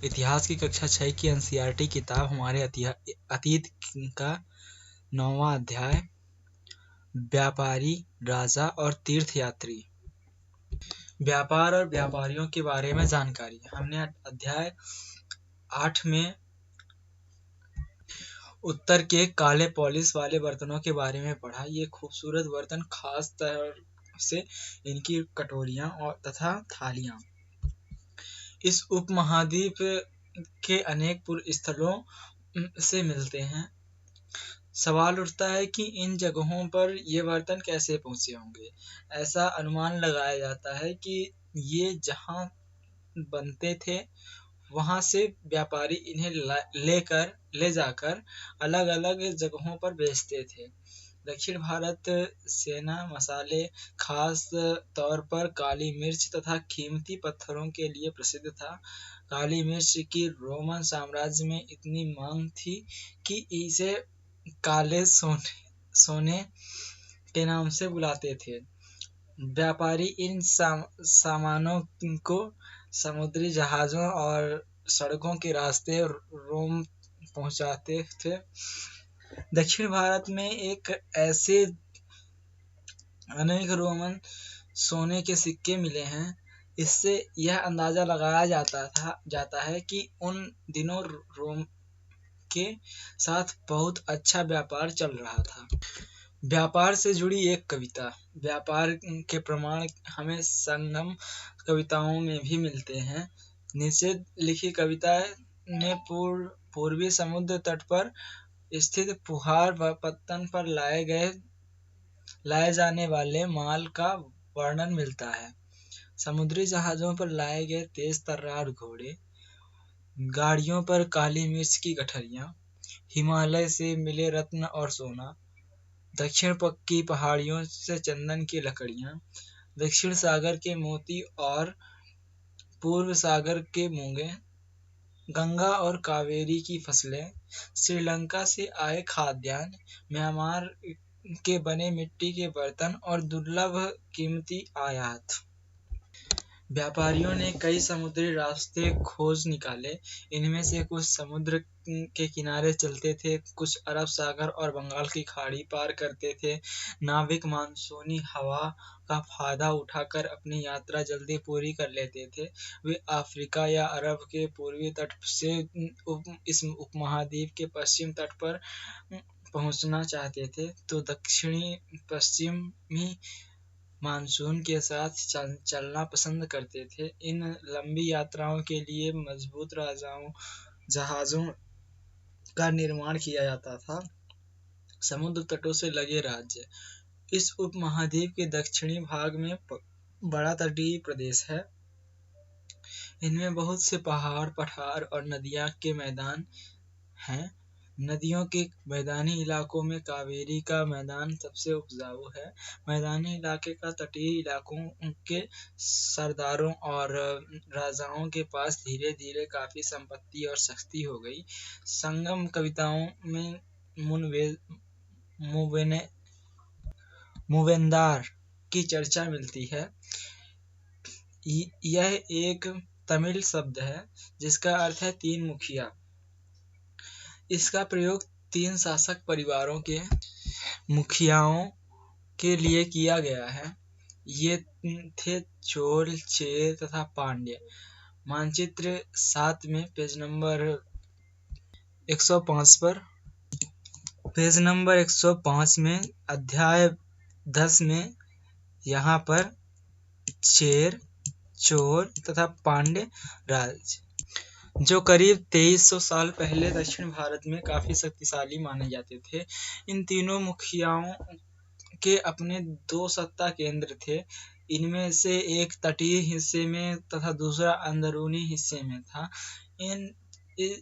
इतिहास की कक्षा 6 की एनसीईआरटी किताब हमारे अतीत का 9वां अध्याय व्यापारी, राजा और तीर्थयात्री। व्यापार और व्यापारियों के बारे में जानकारी। हमने अध्याय 8 में उत्तर के काले पॉलिश वाले बर्तनों के बारे में पढ़ा। ये खूबसूरत बर्तन खास तौर से इनकी कटोरियां और तथा थालियां इस उपमहाद्वीप के अनेक पूर्व स्थलों से मिलते हैं। सवाल उठता है कि इन जगहों पर ये बर्तन कैसे पहुंचे होंगे। ऐसा अनुमान लगाया जाता है कि ये जहां बनते थे वहां से व्यापारी इन्हें ले जाकर अलग अलग जगहों पर बेचते थे। दक्षिण भारत सेना मसाले, खास तौर पर काली मिर्च तथा कीमती पत्थरों के लिए प्रसिद्ध था। काली मिर्च की रोमन साम्राज्य में इतनी मांग थी कि इसे काले सोने के नाम से बुलाते थे। व्यापारी इन सामानों को समुद्री जहाजों और सड़कों के रास्ते रोम पहुंचाते थे। दक्षिण भारत में ऐसे अनेक रोमन सोने के सिक्के मिले हैं। इससे यह अंदाजा लगाया जाता है कि उन दिनों रोम के साथ बहुत अच्छा व्यापार चल रहा था। व्यापार से जुड़ी एक कविता। व्यापार के प्रमाण हमें संगम कविताओं में भी मिलते हैं। नीचे लिखी कविता ने पूर्वी समुद्र तट पर स्थित पुहार पत्तन पर लाए जाने वाले माल का वर्णन मिलता है। समुद्री जहाजों पर लाए गए तेज तर्रार घोड़े, गाड़ियों पर काली मिर्च की गठरियां, हिमालय से मिले रत्न और सोना, दक्षिण की पहाड़ियों से चंदन की लकड़ियां, दक्षिण सागर के मोती और पूर्व सागर के मूंगे, गंगा और कावेरी की फसलें, श्रीलंका से आए खाद्यान्न, म्यांमार के बने मिट्टी के बर्तन और दुर्लभ कीमती आयात। व्यापारियों ने कई समुद्री रास्ते खोज निकाले। इनमें से कुछ समुद्र के किनारे चलते थे, कुछ अरब सागर और बंगाल की खाड़ी पार करते थे। नाविक मानसूनी हवा का फायदा उठाकर अपनी यात्रा जल्दी पूरी कर लेते थे। वे अफ्रीका या अरब के पूर्वी तट से इस उपमहाद्वीप के पश्चिम तट पर पहुंचना चाहते थे तो दक्षिणी पश्चिमी मानसून के साथ चलना पसंद करते थे। इन लंबी यात्राओं के लिए मजबूत जहाजों का निर्माण किया जाता था। समुद्र तटों से लगे राज्य। इस उपमहाद्वीप के दक्षिणी भाग में बड़ा तटीय प्रदेश है। इनमें बहुत से पहाड़, पठार और नदियां के मैदान हैं। नदियों के मैदानी इलाकों में कावेरी का मैदान सबसे उपजाऊ है। मैदानी इलाके का तटीय इलाकों के सरदारों और राजाओं के पास धीरे धीरे काफी संपत्ति और शक्ति हो गई। संगम कविताओं में मूवेंदार की चर्चा मिलती है। यह एक तमिल शब्द है जिसका अर्थ है 3 मुखिया। इसका प्रयोग 3 शासक परिवारों के मुखियाओं के लिए किया गया है। ये थे चोल, चेर तथा पांड्य। मानचित्र 7 में पेज नंबर 105 पर। पेज नंबर 105 में अध्याय 10 में यहाँ पर चेर, चोल तथा पांड्य राज जो करीब 2300 साल पहले दक्षिण भारत में काफी शक्तिशाली माने जाते थे। इन तीनों मुखियाओं के अपने 2 सत्ता केंद्र थे। इनमें से एक तटीय हिस्से में तथा दूसरा अंदरूनी हिस्से में था।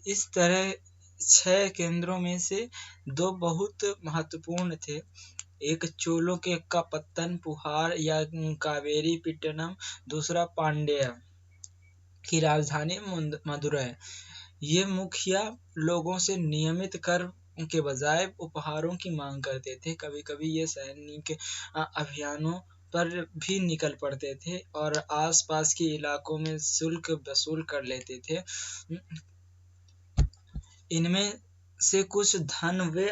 इस तरह 6 केंद्रों में से 2 बहुत महत्वपूर्ण थे। एक चोलों का पत्तन पुहार या कावेरी पट्टनम, दूसरा पांड्य की राजधानी मदुरै। ये मुखिया लोगों से नियमित कर के बजाय उपहारों की मांग करते थे। कभी कभी ये सैनिक अभियानों पर भी निकल पड़ते थे और आसपास के इलाकों में शुल्क वसूल कर लेते थे। इनमें से कुछ धन वे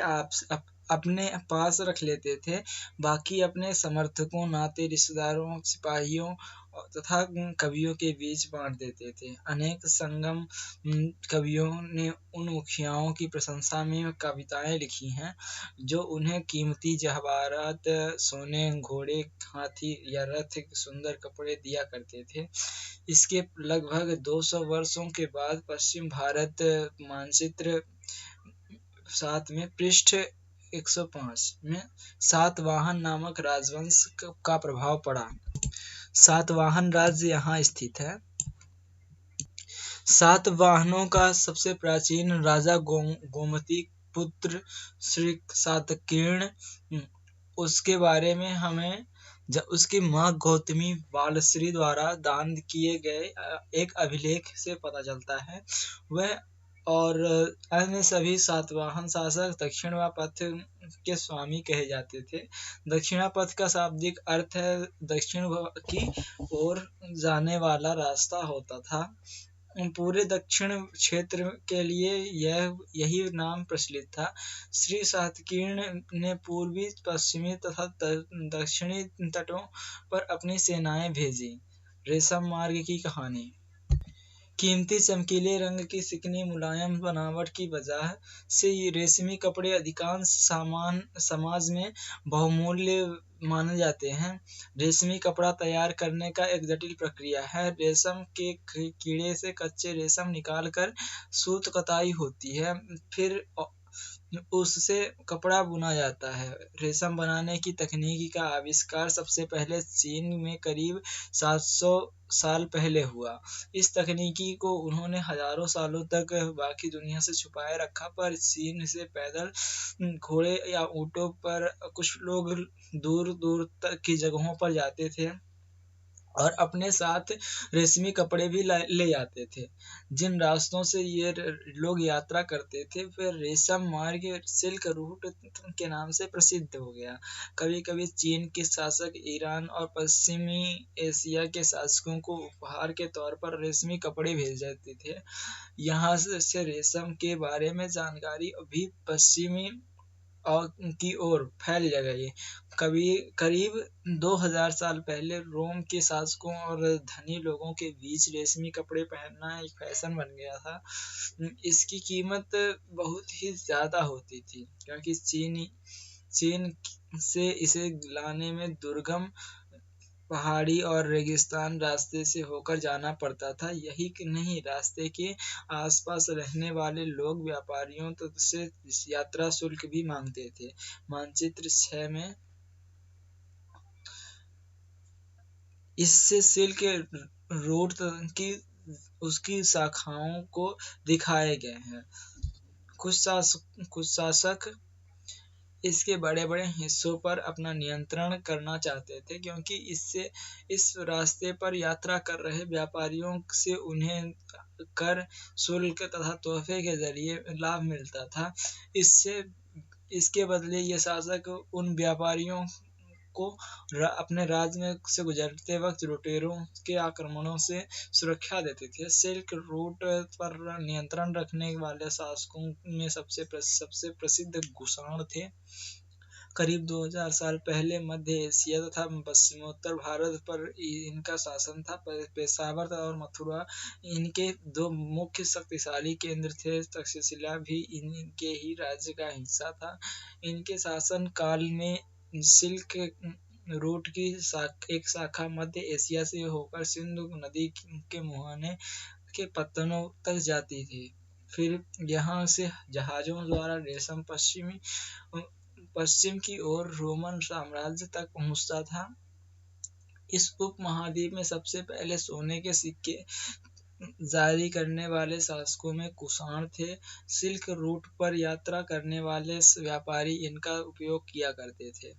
अपने पास रख लेते थे, बाकी अपने समर्थकों, नाते रिश्तेदारों, सिपाहियों तथा कवियों के बीच बांट देते थे। अनेक संगम कवियों ने उन मुखियाओं की प्रशंसा में कविताएं लिखी हैं जो उन्हें कीमती जवाहरात, सोने, घोड़े, हाथी या रथ, सुंदर कपड़े दिया करते थे। इसके लगभग 200 वर्षों के बाद पश्चिम भारत मानचित्र 7 में पृष्ठ 105 में सातवाहन नामक राजवंश का प्रभाव पड़ा। सातवाहन राज्य यहाँ स्थित है। सातवाहनों का सबसे प्राचीन राजा गोमती पुत्र श्री सातकीर्ण। उसके बारे में हमें उसकी माँ गौतमी बालश्री द्वारा दान किए गए एक अभिलेख से पता चलता है। वह और अन्य सभी सातवाहन शासक दक्षिणापथ के स्वामी कहे जाते थे। दक्षिणापथ का शाब्दिक अर्थ है दक्षिण की ओर जाने वाला रास्ता होता था। पूरे दक्षिण क्षेत्र के लिए यही नाम प्रचलित था। श्री सातकीर्ण ने पूर्वी, पश्चिमी तथा दक्षिणी तटों पर अपनी सेनाएं भेजी। रेशम मार्ग की कहानी। कीमती चमकीले रंग की चिकनी मुलायम बनावट की वजह से ये रेशमी कपड़े अधिकांश समाज में बहुमूल्य माने जाते हैं। रेशमी कपड़ा तैयार करने का एक जटिल प्रक्रिया है। रेशम के कीड़े से कच्चे रेशम निकालकर सूत कताई होती है, फिर उससे कपड़ा बुना जाता है। रेशम बनाने की तकनीक का आविष्कार सबसे पहले चीन में करीब 700 साल पहले हुआ। इस तकनीकी को उन्होंने हजारों सालों तक बाकी दुनिया से छुपाए रखा, पर चीन से पैदल, घोड़े या ऊंटों पर कुछ लोग दूर दूर तक की जगहों पर जाते थे और अपने साथ रेशमी कपड़े भी ले जाते थे। जिन रास्तों से ये लोग यात्रा करते थे वे रेशम मार्ग, सिल्क रूट के नाम से प्रसिद्ध हो गया। कभी कभी चीन के शासक ईरान और पश्चिमी एशिया के शासकों को उपहार के तौर पर रेशमी कपड़े भेज देते थे। यहाँ से रेशम के बारे में जानकारी भी पश्चिमी की ओर फैल गई। करीब 2000 साल पहले रोम के शासकों और धनी लोगों के बीच रेशमी कपड़े पहनना एक फैशन बन गया था। इसकी कीमत बहुत ही ज्यादा होती थी क्योंकि चीन से इसे लाने में दुर्गम पहाड़ी और रेगिस्तान रास्ते से होकर जाना पड़ता था। यही नहीं, रास्ते के आसपास रहने वाले लोग व्यापारियों से यात्रा शुल्क भी मांगते थे। मानचित्र 6 में इससे सिल्क रूट की उसकी शाखाओं को दिखाए गए हैं। कुछ शासक इसके बड़े बड़े हिस्सों पर अपना नियंत्रण करना चाहते थे क्योंकि इससे इस रास्ते पर यात्रा कर रहे व्यापारियों से उन्हें कर, शुल्क तथा तोहफे के जरिए लाभ मिलता था। इसके बदले ये शासक उन व्यापारियों को अपने राज्य में से गुजरते वक्त लुटेरों के आक्रमणों से सुरक्षा देते थे। सिल्क रूट पर नियंत्रण रखने वाले शासकों में सबसे प्रसिद्ध गुषाण थे। करीब 2000 साल पहले मध्य एशिया तथा पश्चिमोत्तर भारत पर इनका शासन था। पेशावर और मथुरा इनके दो मुख्य शक्तिशाली केंद्र थे। तक्षशिला भी इनके ही राज्य का हिस्सा था। इनके शासन काल में सिल्क रूट की एक शाखा मध्य एशिया से होकर सिंधु नदी के मुहाने के पत्तनों तक जाती थी। फिर यहाँ से जहाजों द्वारा रेशम पश्चिम की ओर रोमन साम्राज्य तक पहुँचता था। इस उपमहाद्वीप में सबसे पहले सोने के सिक्के जारी करने वाले शासकों में कुषाण थे। सिल्क रूट पर यात्रा करने वाले व्यापारी इनका उपयोग किया करते थे।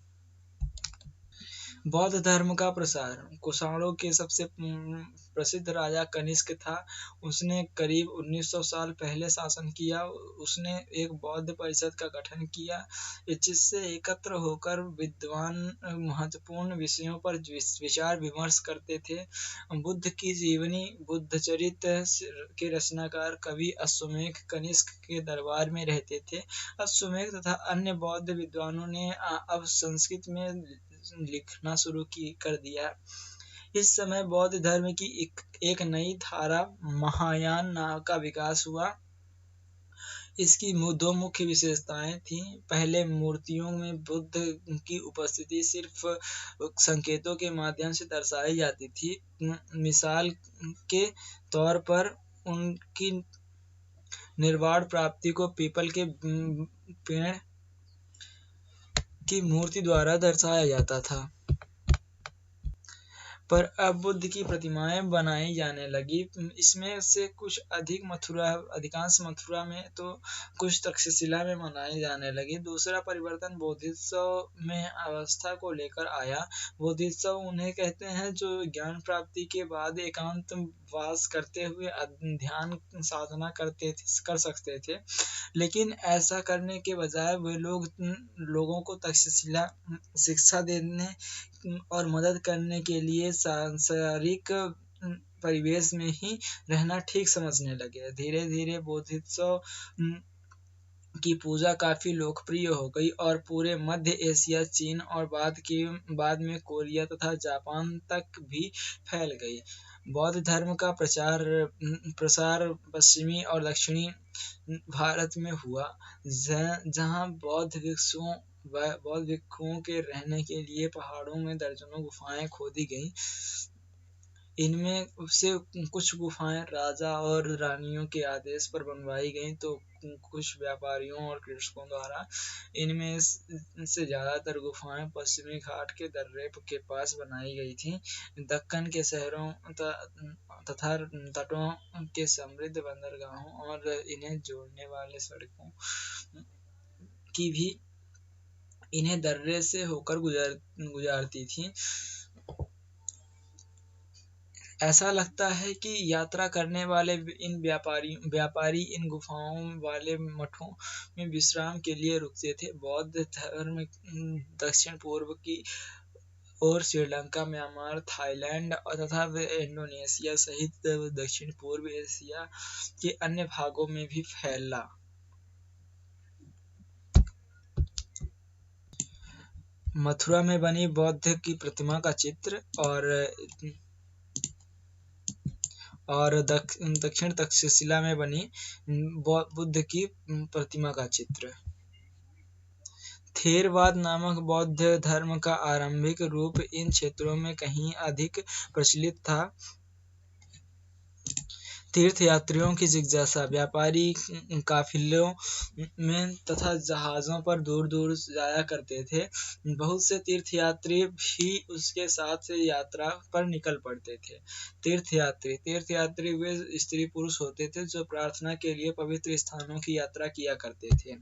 बौद्ध धर्म का प्रसार। कुषाणों के सबसे प्रसिद्ध राजा कनिष्क था। उसने करीब 1900 साल पहले शासन किया। उसने एक बौद्ध परिषद का गठन किया, जिससे एकत्र होकर विद्वान महत्वपूर्ण विषयों पर विचार विमर्श करते थे। बुद्ध की जीवनी। बुद्धचरित के रचनाकार कवि अश्वमेध कनिष्क के दरबार में रहते थे। अश्वमेध तथा अन्य बौद्ध विद्वानों ने अब संस्कृत में लिखना शुरू कर दिया। इस समय बौद्ध धर्म की एक नई धारा महायान का विकास हुआ। इसकी दो मुख्य विशेषताएं थीं। पहले, मूर्तियों में बुद्ध की उपस्थिति सिर्फ संकेतों के माध्यम से दर्शाई जाती थी। मिसाल के तौर पर उनकी निर्वाण प्राप्ति को पीपल के पेड़ की मूर्ति द्वारा दर्शाया जाता था। पर अब बुद्ध की प्रतिमाएं बनाई जाने लगी। इसमें से कुछ अधिकांश मथुरा में तो कुछ तक्षशिला में बनाई जाने लगी। दूसरा परिवर्तन बोधिसत्व में अवस्था को लेकर आया। बोधिसत्व उन्हें कहते हैं जो ज्ञान प्राप्ति के बाद एकांत वास करते हुए ध्यान साधना कर सकते थे, लेकिन ऐसा करने के बजाय वे लोगों को तक्षशिला शिक्षा देने और मदद करने के लिए सांसारिक परिवेश में ही रहना ठीक समझने लगे। धीरे धीरे बोधिसत्व की पूजा काफी लोकप्रिय हो गई और पूरे मध्य एशिया, चीन और बाद में कोरिया तथा जापान तक भी फैल गई। बौद्ध धर्म का प्रसार पश्चिमी और दक्षिणी भारत में हुआ, जहाँ बौद्ध भिक्षुओं के रहने के लिए पहाड़ों में दर्जनों गुफाएं खोदी गईं। इनमें से कुछ गुफाएं राजा और रानियों के आदेश पर बनवाई गईं, तो कुछ व्यापारियों और कृषकों द्वारा। इनमें से ज्यादातर गुफाएं पश्चिमी घाट के दर्रे के पास बनाई गई थीं। दक्कन के शहरों तथा तटों के समृद्ध बंदरगाहों और इन्हें जोड़ने वाले सड़कों की भी इन्हें दर्रे से होकर गुजारती थीं। ऐसा लगता है कि यात्रा करने वाले इन व्यापारी इन गुफाओं वाले मठों में विश्राम के लिए रुकते थे। बौद्ध धर्म दक्षिण पूर्व की और श्रीलंका, म्यांमार, थाईलैंड तथा इंडोनेशिया सहित दक्षिण पूर्व एशिया के अन्य भागों में भी फैला। मथुरा में बनी बौद्ध की प्रतिमा का चित्र और दक्षिण तक्षशिला में बनी बुद्ध की प्रतिमा का चित्र। थेरवाद नामक बौद्ध धर्म का आरंभिक रूप इन क्षेत्रों में कहीं अधिक प्रचलित था। तीर्थयात्रियों की जिज्ञासा। व्यापारी काफिलों में तथा जहाजों पर दूर दूर जाया करते थे। बहुत से तीर्थयात्री भी उसके साथ यात्रा पर निकल पड़ते थे। तीर्थयात्री वे स्त्री पुरुष होते थे जो प्रार्थना के लिए पवित्र स्थानों की यात्रा किया करते थे।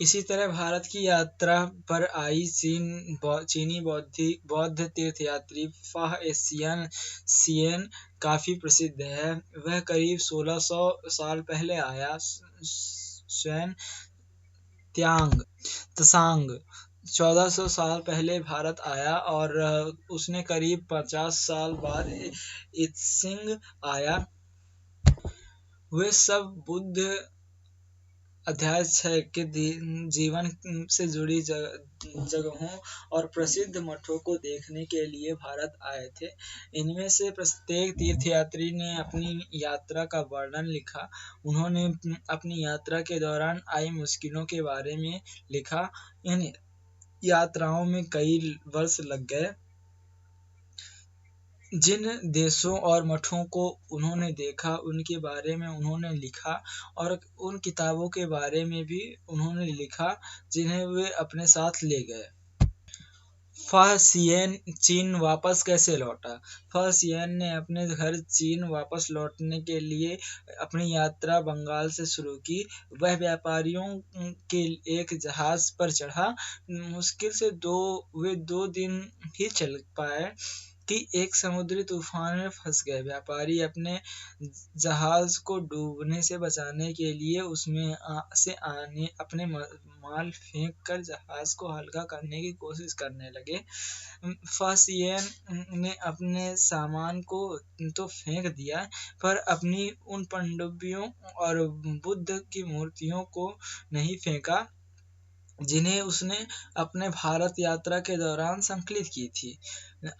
इसी तरह भारत की यात्रा पर आई चीनी बौद्ध तीर्थयात्री फाह-एन-सिएन काफी प्रसिद्ध है। वह करीब 1600 साल पहले आया। शन त्सांग 1400 साल पहले भारत आया और उसने करीब 50 साल बाद त्सिंग आया। वे सब बुद्ध अध्याय 6 के जीवन से जुड़ी जगहों और प्रसिद्ध मठों को देखने के लिए भारत आए थे। इनमें से प्रत्येक तीर्थयात्री ने अपनी यात्रा का वर्णन लिखा। उन्होंने अपनी यात्रा के दौरान आई मुश्किलों के बारे में लिखा। इन यात्राओं में कई वर्ष लग गए। जिन देशों और मठों को उन्होंने देखा उनके बारे में उन्होंने लिखा और उन किताबों के बारे में भी उन्होंने लिखा जिन्हें वे अपने साथ ले गए। फ़ासियन चीन वापस कैसे लौटा? फ़ासियन ने अपने घर चीन वापस लौटने के लिए अपनी यात्रा बंगाल से शुरू की। वह व्यापारियों के एक जहाज पर चढ़ा। मुश्किल से वे 2 दिन ही चल पाए कि एक समुद्री तूफान में फंस गए। व्यापारी अपने जहाज को डूबने से बचाने के लिए उसमें से अपने माल फेंक कर जहाज को हल्का करने की कोशिश करने लगे। फ़ासियन ने अपने सामान को तो फेंक दिया, पर अपनी उन पनडुब्बियों और बुद्ध की मूर्तियों को नहीं फेंका जिन्हें उसने अपने भारत यात्रा के दौरान संकलित की थी।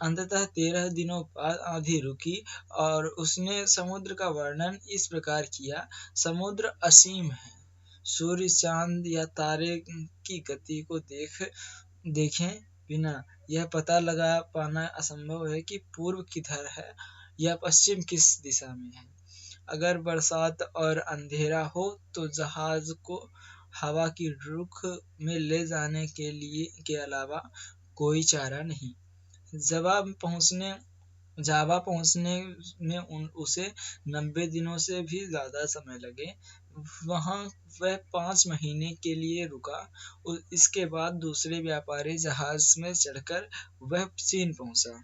अंततः 13 दिनों बाद आंधी रुकी और उसने समुद्र का वर्णन इस प्रकार किया: समुद्र असीम है, सूर्य, चांद या तारे की गति को देखे बिना यह पता लगा पाना असंभव है कि पूर्व किधर है या पश्चिम किस दिशा में है। अगर बरसात और अंधेरा हो तो जहाज को हवा की रुख में ले जाने के अलावा कोई चारा नहीं। जावा पहुंचने में उसे 90 दिनों से भी ज्यादा समय लगे। वहां वह 5 महीने के लिए रुका। इसके बाद दूसरे व्यापारी जहाज में चढ़कर वह चीन पहुंचा।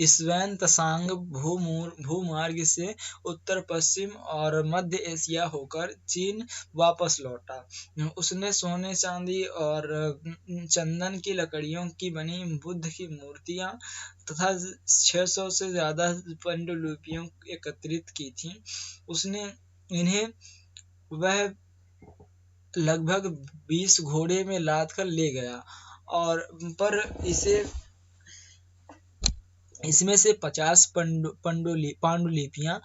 स्वेन त्सांग भूमार्ग से उत्तर पश्चिम और मध्य एशिया होकर चीन वापस लौटा। उसने सोने, चांदी और चंदन की लकड़ियों की बनी बुद्ध की मूर्तियां तथा 600 से ज्यादा पांडुलिपियां एकत्रित की थीं। उसने इन्हें वह लगभग 20 घोड़े में लाद कर ले गया, पर इसमें से 50 पांडुलिपियां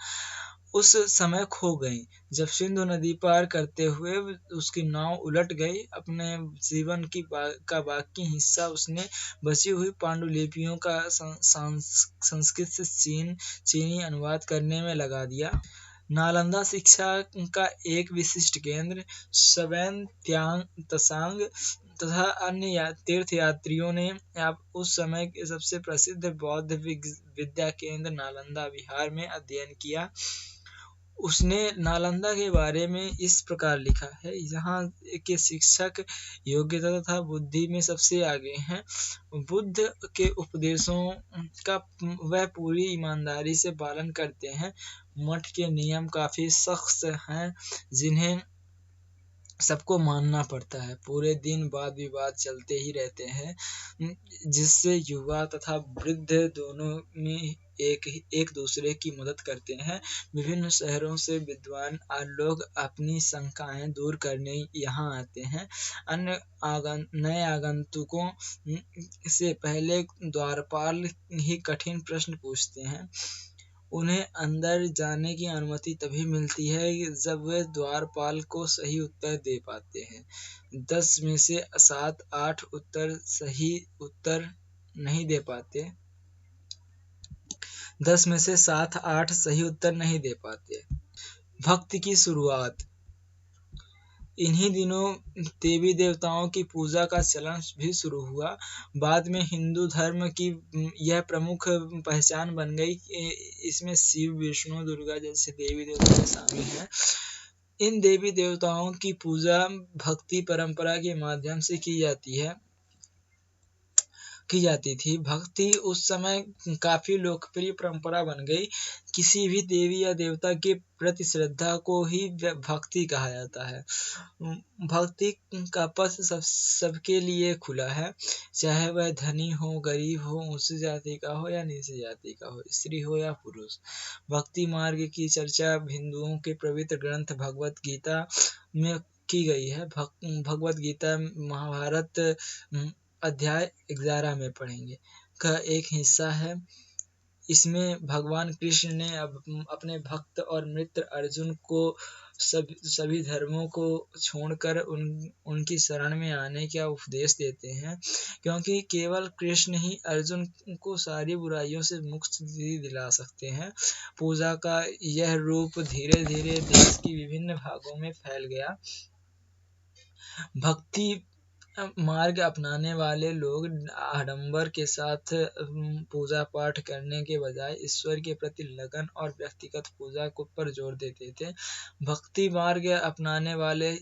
उस समय खो गईं, जब सिंधु नदी पार करते हुए उसकी नाव उलट गई। अपने जीवन का बाकी हिस्सा उसने बची हुई पांडुलिपियों का संस्कृत से चीनी अनुवाद करने में लगा दिया। नालंदा शिक्षा का एक विशिष्ट केंद्र। स्वेन त्सांग तथा अन्य तीर्थयात्रियों ने उस समय के सबसे प्रसिद्ध बौद्ध विद्या केंद्र नालंदा विहार में अध्ययन किया। उसने नालंदा के बारे में इस प्रकार लिखा है: यहाँ के शिक्षक योग्यता तथा बुद्धि में सबसे आगे हैं। बुद्ध के उपदेशों का वह पूरी ईमानदारी से पालन करते हैं। मठ के नियम काफी सख्त हैं, जिन्हें सबको मानना पड़ता है। पूरे दिन वाद विवाद चलते ही रहते हैं, जिससे युवा तथा वृद्ध दोनों में एक दूसरे की मदद करते हैं। विभिन्न शहरों से विद्वान लोग अपनी शंकाएं दूर करने यहाँ आते हैं। नए आगंतुकों से पहले द्वारपाल ही कठिन प्रश्न पूछते हैं। उन्हें अंदर जाने की अनुमति तभी मिलती है जब वे द्वारपाल को सही उत्तर दे पाते हैं। 10 में से 7-8 सही उत्तर नहीं दे पाते। भक्ति की शुरुआत। इन्हीं दिनों देवी देवताओं की पूजा का चलन भी शुरू हुआ। बाद में हिंदू धर्म की यह प्रमुख पहचान बन गई। इसमें शिव, विष्णु, दुर्गा जैसे देवी देवता शामिल हैं। इन देवी देवताओं की पूजा भक्ति परंपरा के माध्यम से की जाती थी। भक्ति उस समय काफी लोकप्रिय परंपरा बन गई। किसी भी देवी या देवता के प्रति श्रद्धा को ही भक्ति कहा जाता है। भक्ति का पथ सबके लिए खुला है, चाहे वह धनी हो, गरीब हो, उच्च जाति का हो या नीच जाति का हो, स्त्री हो या पुरुष। भक्ति मार्ग की चर्चा हिंदुओं के पवित्र ग्रंथ भगवत गीता में की गई है। भगवत गीता महाभारत अध्याय 11 में पढ़ेंगे का एक हिस्सा है। इसमें भगवान कृष्ण ने अपने भक्त और मित्र अर्जुन को सभी धर्मों को छोड़कर उनकी शरण में आने का उपदेश देते हैं, क्योंकि केवल कृष्ण ही अर्जुन को सारी बुराइयों से मुक्ति दिला सकते हैं। पूजा का यह रूप धीरे धीरे देश की विभिन्न भागों में फैल गया। भक्ति मार्ग अपनाने वाले लोग आडंबर के साथ पूजा पाठ करने के बजाय ईश्वर के प्रति लगन और व्यक्तिगत पूजा को पर जोर देते थे। भक्ति मार्ग अपनाने वाले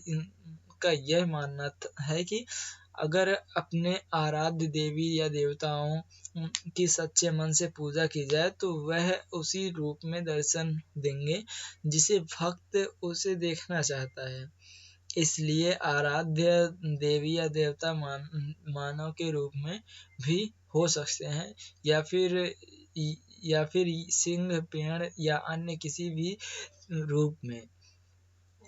का यह मानना है कि अगर अपने आराध्य देवी या देवताओं की सच्चे मन से पूजा की जाए तो वह उसी रूप में दर्शन देंगे जिसे भक्त उसे देखना चाहता है। इसलिए आराध्य देवी या देवता मानव के रूप में भी हो सकते हैं या फिर सिंह, पेड़ या अन्य किसी भी रूप में।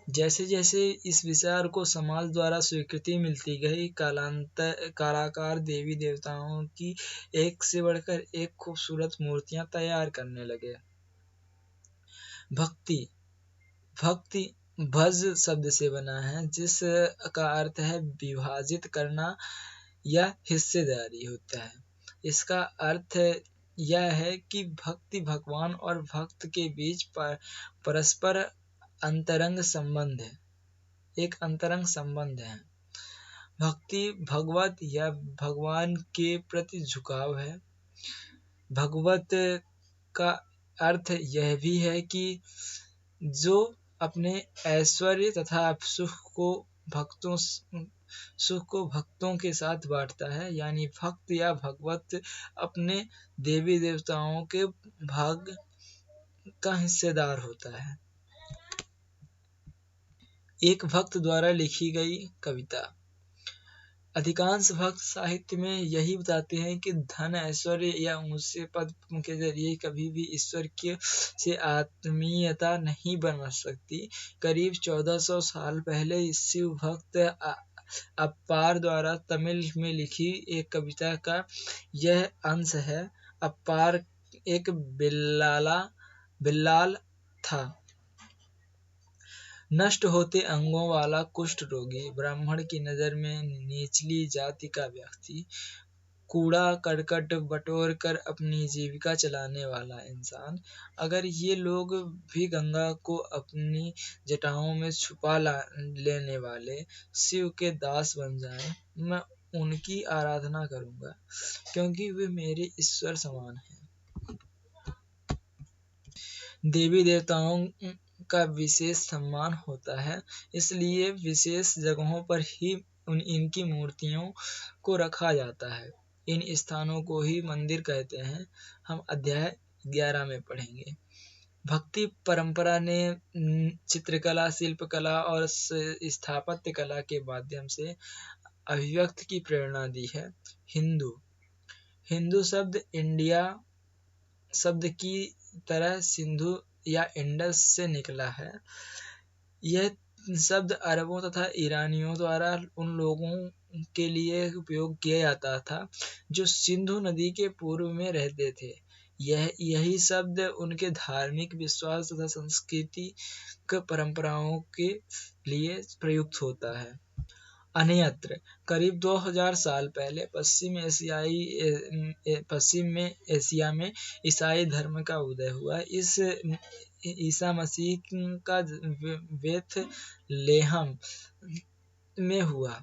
जैसे जैसे इस विचार को समाज द्वारा स्वीकृति मिलती गई, कलाकार देवी देवताओं की एक से बढ़कर एक खूबसूरत मूर्तियां तैयार करने लगे। भक्ति भज शब्द से बना है, जिस का अर्थ है विभाजित करना या हिस्सेदारी होता है। इसका अर्थ यह है कि भक्ति भगवान और भक्त के बीच परस्पर अंतरंग संबंध है, एक अंतरंग संबंध है। भक्ति भगवत या भगवान के प्रति झुकाव है। भगवत का अर्थ यह भी है कि जो अपने ऐश्वर्य तथा सुख को भक्तों के साथ बांटता है, यानी भक्त या भगवत अपने देवी देवताओं के भाग का हिस्सेदार होता है। एक भक्त द्वारा लिखी गई कविता। अधिकांश भक्त साहित्य में यही बताते हैं कि धन, ऐश्वर्य या ऊंचे पद के जरिए कभी भी ईश्वर से आत्मीयता नहीं बन सकती। करीब 1400 साल पहले शिव भक्त अप्पार द्वारा तमिल में लिखी एक कविता का यह अंश है। अप्पार एक बिल्लाल था, नष्ट होते अंगों वाला कुष्ठ रोगी, ब्राह्मण की नजर में निचली जाति का व्यक्ति, कूड़ा करकट बटोर कर अपनी जीविका चलाने वाला इंसान। अगर ये लोग भी गंगा को अपनी जटाओं में छुपा लेने वाले शिव के दास बन जाएं, मैं उनकी आराधना करूंगा, क्योंकि वे मेरे ईश्वर समान हैं। देवी देवताओं का विशेष सम्मान होता है, इसलिए विशेष जगहों पर ही इनकी मूर्तियों को रखा जाता है। इन स्थानों को ही मंदिर कहते हैं। हम अध्याय 11 में पढ़ेंगे। भक्ति परंपरा ने चित्रकला, शिल्पकला और स्थापत्य कला के माध्यम से अभिव्यक्ति की प्रेरणा दी है। हिंदू शब्द इंडिया शब्द की तरह सिंधु या इंडस से निकला है। यह शब्द अरबों तथा ईरानियों द्वारा उन लोगों के लिए उपयोग किया जाता था जो सिंधु नदी के पूर्व में रहते थे। यही शब्द उनके धार्मिक विश्वास तथा सांस्कृतिक परंपराओं के लिए प्रयुक्त होता है। अन्यत्र करीब 2000 साल पहले पश्चिम में एशिया में ईसाई धर्म का उदय हुआ। ईसा मसीह का बेथलेहम में हुआ,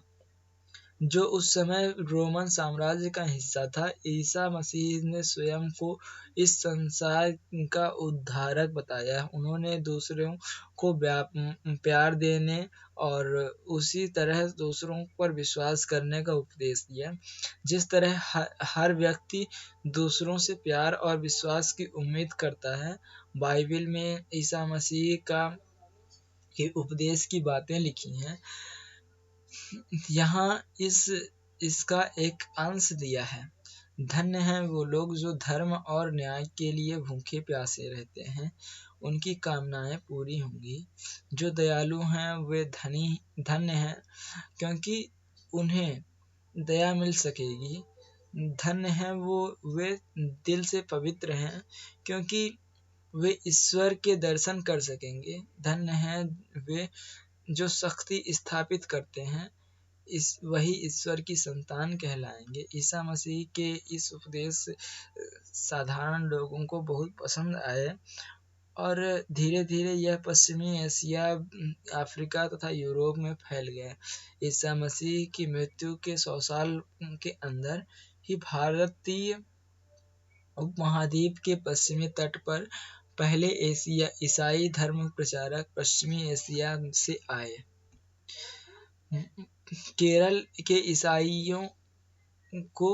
जो उस समय रोमन साम्राज्य का हिस्सा था। ईसा मसीह ने स्वयं को इस संसार का उद्धारक बताया। उन्होंने दूसरों को प्यार देने और उसी तरह दूसरों पर विश्वास करने का उपदेश दिया। जिस तरह हर व्यक्ति दूसरों से प्यार और विश्वास की उम्मीद करता है, बाइबल में ईसा मसीह के उपदेश की बातें लिखी हैं। यहाँ इसका एक अंश दिया है। धन्य हैं वो लोग जो धर्म और न्याय के लिए भूखे प्यासे रहते हैं, उनकी कामनाएं पूरी होंगी। जो दयालु हैं वे धन्य हैं, क्योंकि उन्हें दया मिल सकेगी। धन्य हैं वे दिल से पवित्र हैं, क्योंकि वे ईश्वर के दर्शन कर सकेंगे। धन्य हैं वे जो शक्ति स्थापित करते हैं, वही ईश्वर की संतान कहलाएंगे। ईसा मसीह के इस उपदेश साधारण लोगों को बहुत पसंद आए और धीरे धीरे यह पश्चिमी एशिया, अफ्रीका तथा यूरोप में फैल गया। ईसा मसीह की मृत्यु के 100 साल के अंदर ही भारतीय उपमहाद्वीप के पश्चिमी तट पर पहले ईसाई धर्म प्रचारक पश्चिमी एशिया से आए। केरल के ईसाइयों को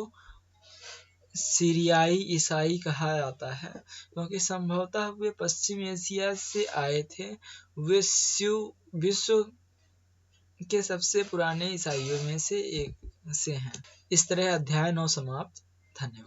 सीरियाई ईसाई कहा जाता है क्योंकि संभवतः वे पश्चिम एशिया से आए थे। वे विश्व के सबसे पुराने ईसाइयों में से एक हैं। इस तरह अध्याय 9 समाप्त। धन्यवाद।